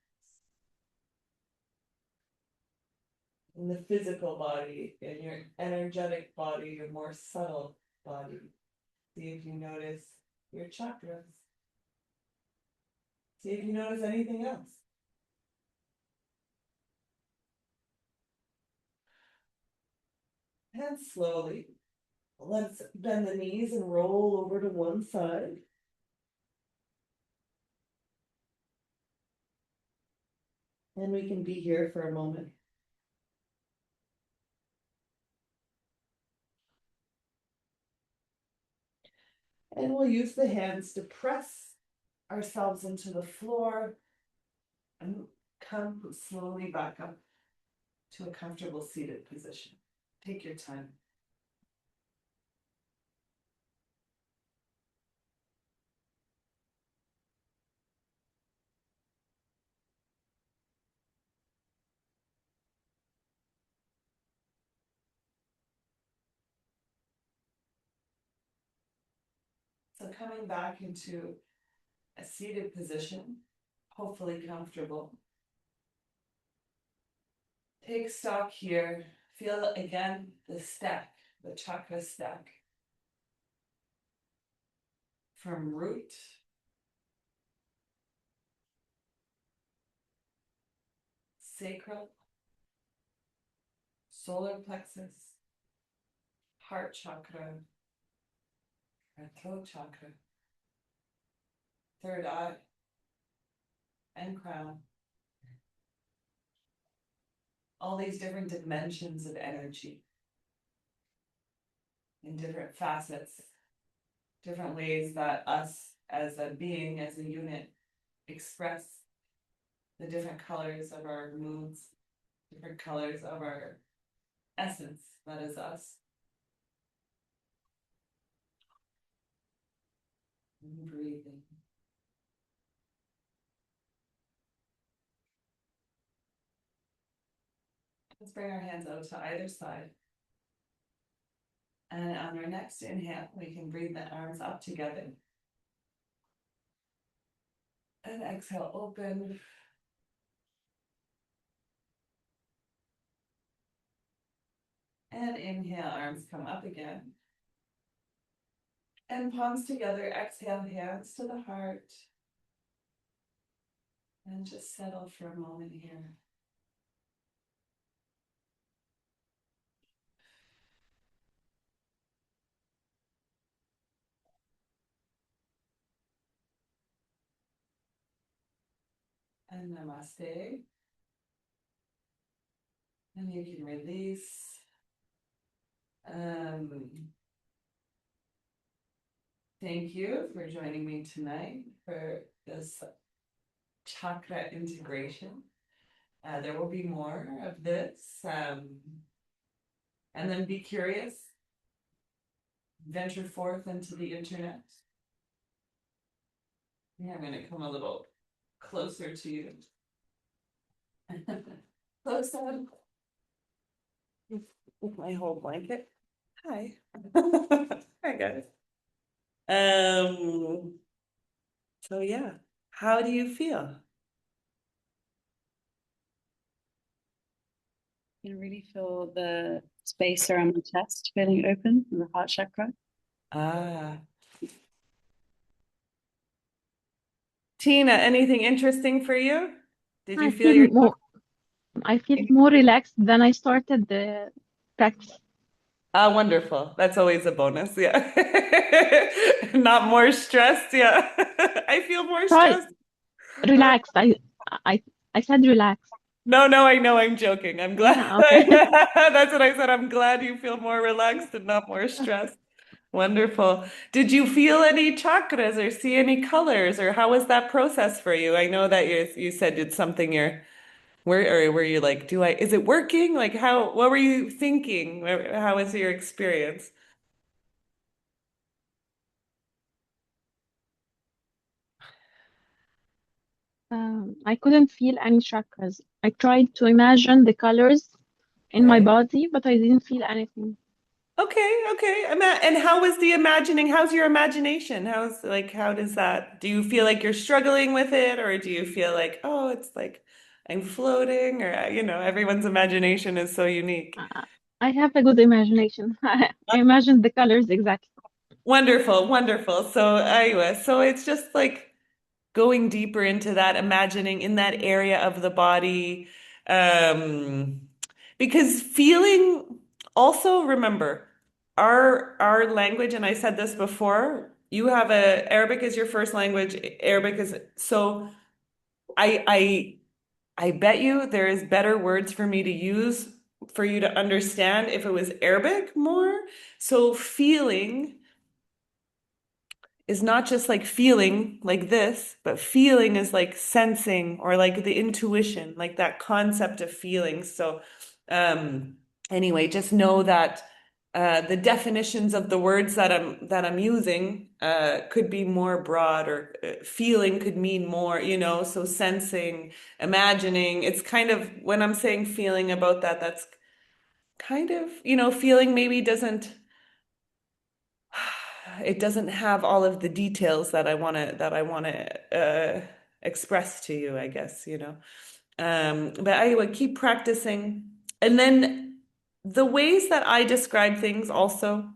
In the physical body, in your energetic body, your more subtle body. See if you notice your chakras. See if you notice anything else. And slowly, let's bend the knees and roll over to one side. And we can be here for a moment. And we'll use the hands to press ourselves into the floor and come slowly back up to a comfortable seated position. Take your time. So coming back into a seated position, hopefully comfortable. Take stock here. Feel again the stack, the chakra stack. From root, sacral, solar plexus, heart chakra, and throat chakra, third eye, and crown. All these different dimensions of energy in different facets, different ways that us as a being, as a unit, express the different colors of our moods, different colors of our essence, that is us. And breathing. Let's bring our hands out to either side. And on our next inhale, we can breathe the arms up together. And exhale, open. And inhale, arms come up again. And palms together, exhale, hands to the heart. And just settle for a moment here. And namaste. And you can release. Thank you for joining me tonight for this chakra integration. There will be more of this. And then be curious. Venture forth into the internet. Yeah, I'm going to come a little closer to you. Close up. With my whole blanket. Hi. Hi, guys. So yeah, how do you feel? You really feel the space around the chest feeling open in the heart chakra. Tina, anything interesting for you? Did you I feel feel more I feel more relaxed than I started the practice. Ah, wonderful. That's always a bonus. Yeah. Not more stressed. Yeah. I feel more Try stressed. relaxed. I I said relaxed. No, no, I know I'm joking. I'm glad. Yeah, okay. That's what I said. I'm glad you feel more relaxed and not more stressed. Wonderful. Did you feel any chakras or see any colors, or how was that process for you? I know that you said it's something or were you like, is it working? Like what were you thinking? How was your experience? I couldn't feel any chakras. I tried to imagine the colors in my Right. body, but I didn't feel anything. Okay, okay. And how was the imagining? How's your imagination? How does that? Do you feel like you're struggling with it, or do you feel like, oh, it's like I'm floating, or everyone's imagination is so unique. Uh, I have a good imagination. I imagined the colors exactly. Wonderful, wonderful. So it's just like going deeper into that, imagining in that area of the body. Um, because feeling, also remember, our language, and I said this before, you have Arabic is your first language. Arabic is so I I I bet you there is better words for me to use for you to understand if it was Arabic more. So feeling is not just like feeling like this, but feeling is like sensing or like the intuition, like that concept of feeling. So, um, anyway, just know that the definitions of the words that I'm using could be more broad, or feeling could mean more, so sensing, imagining. It's kind of when I'm saying feeling about that, that's kind of, feeling maybe doesn't it doesn't have all of the details that I want to express to you, I guess, you know. But I would keep practicing. And then the ways that I describe things also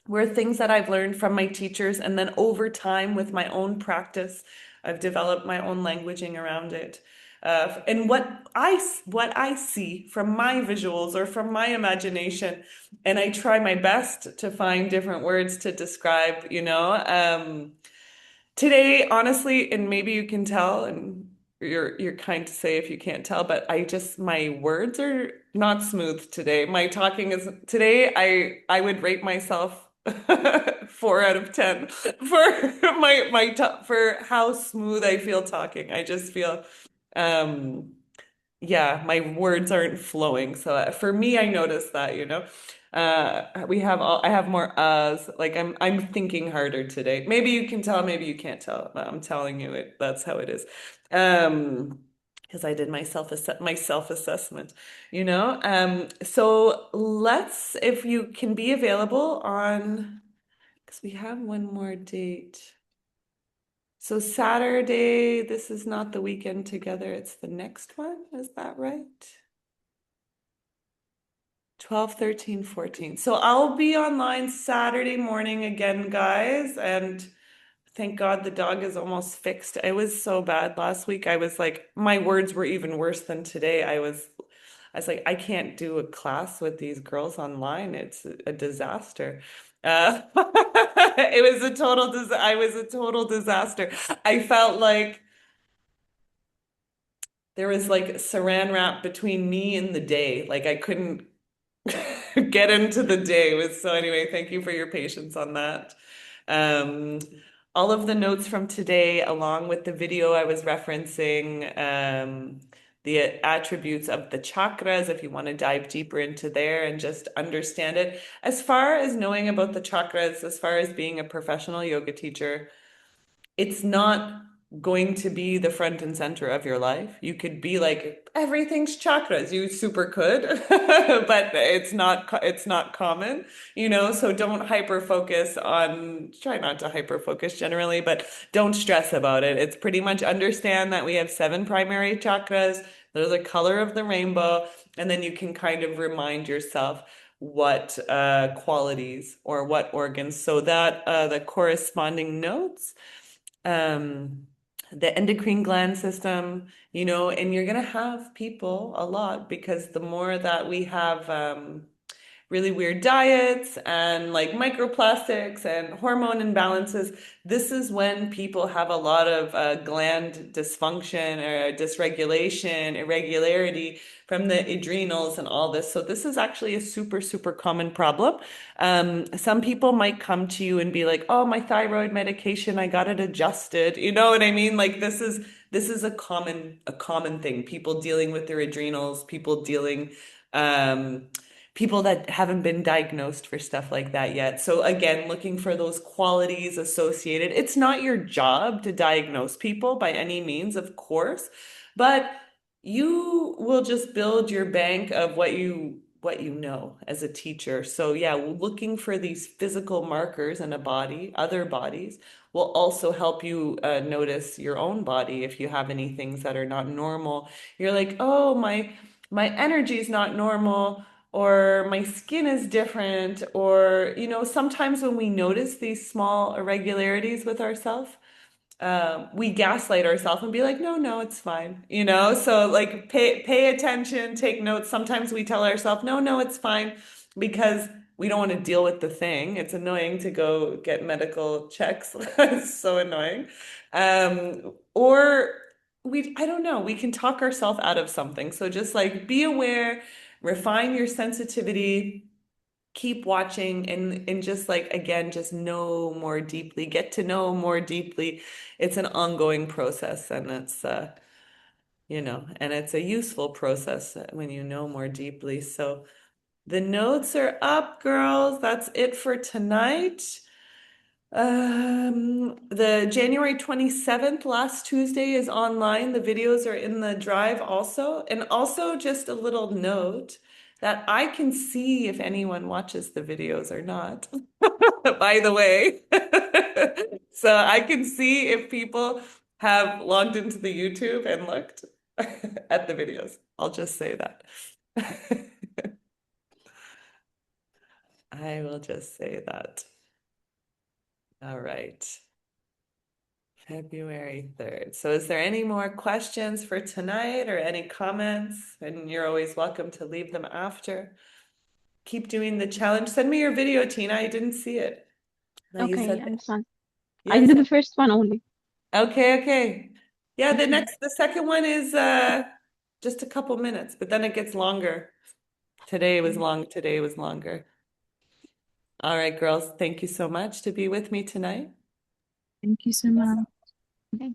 were things that I've learned from my teachers, and then over time with my own practice, I've developed my own languaging around it. And what I see from my visuals or from my imagination, and I try my best to find different words to describe, you know. Today, honestly, and maybe you can tell, and you're kind to say if you can't tell, but my words are not smooth today. My talking is today, I would rate myself 4 out of 10 for for how smooth I feel talking. I just feel um yeah, my words aren't flowing. So for me, I notice that, you know. I have more uhs. Like I'm thinking harder today. Maybe you can tell, maybe you can't tell. But I'm telling you it. That's how it is. Because I did my self-assessment, you know. So let's, if you can be available on, because we have one more date. So Saturday, this is not the weekend together, it's the next one. Is that right? 12, 13, 14. So I'll be online Saturday morning again, guys. And thank God the dog is almost fixed. It was so bad last week. I was like, my words were even worse than today. I was like, I can't do a class with these girls online. It's a disaster. It was a total dis I was a total disaster. I felt like there was like saran wrap between me and the day. Like I couldn't get into the day with. So anyway, thank you for your patience on that. Um, all of the notes from today, along with the video I was referencing, the attributes of the chakras, if you want to dive deeper into there and just understand it. As far as knowing about the chakras, as far as being a professional yoga teacher, it's not going to be the front and center of your life. You could be like, everything's chakras. You super could, but it's not common, you know, so don't hyper focus on, try not to hyper focus generally, but don't stress about it. It's pretty much understand that we have 7 primary chakras. They're the color of the rainbow, and then you can kind of remind yourself what qualities or what organs, so that the corresponding notes, um, the endocrine gland system, you know, and you're gonna have people a lot, because the more that we have really weird diets and like microplastics and hormone imbalances, this is when people have a lot of gland dysfunction or dysregulation, irregularity from the adrenals and all this. So this is actually a super, super common problem. Some people might come to you and be like, "Oh, my thyroid medication, I got it adjusted." You know what I mean? Like this is a common thing. People dealing with their adrenals, um, people that haven't been diagnosed for stuff like that yet. So again, looking for those qualities associated. It's not your job to diagnose people by any means, of course, but you will just build your bank of what you know as a teacher. So yeah, looking for these physical markers in a body, other bodies, will also help you notice your own body if you have any things that are not normal. You're like, "Oh, my energy is not normal." Or my skin is different, or, you know, sometimes when we notice these small irregularities with ourselves, we gaslight ourselves and be like, no, no, it's fine, you know? So like pay attention, take notes. Sometimes we tell ourselves, no, no, it's fine, because we don't want to deal with the thing. It's annoying to go get medical checks. It's so annoying. Or I don't know, we can talk ourselves out of something. So just like be aware, refine your sensitivity, keep watching, and just like again, just know more deeply, get to know more deeply. It's an ongoing process, and it's you know, and it's a useful process when you know more deeply. So the notes are up, girls. That's it for tonight. The January 27th, last Tuesday, is online. The videos are in the drive also. And also just a little note that I can see if anyone watches the videos or not. by the way. So I can see if people have logged into the YouTube and looked at the videos. I'll just say that. I will just say that. All right. February 3rd. So is there any more questions for tonight or any comments? And you're always welcome to leave them after. Keep doing the challenge. Send me your video, Tina. I didn't see it. No, you Okay, said I that. understand. I Yes. did the first one only. Okay, okay. Yeah, the second one is just a couple minutes, but then it gets longer. Today was long, today was longer. All right, girls, thank you so much to be with me tonight. Thank you so much.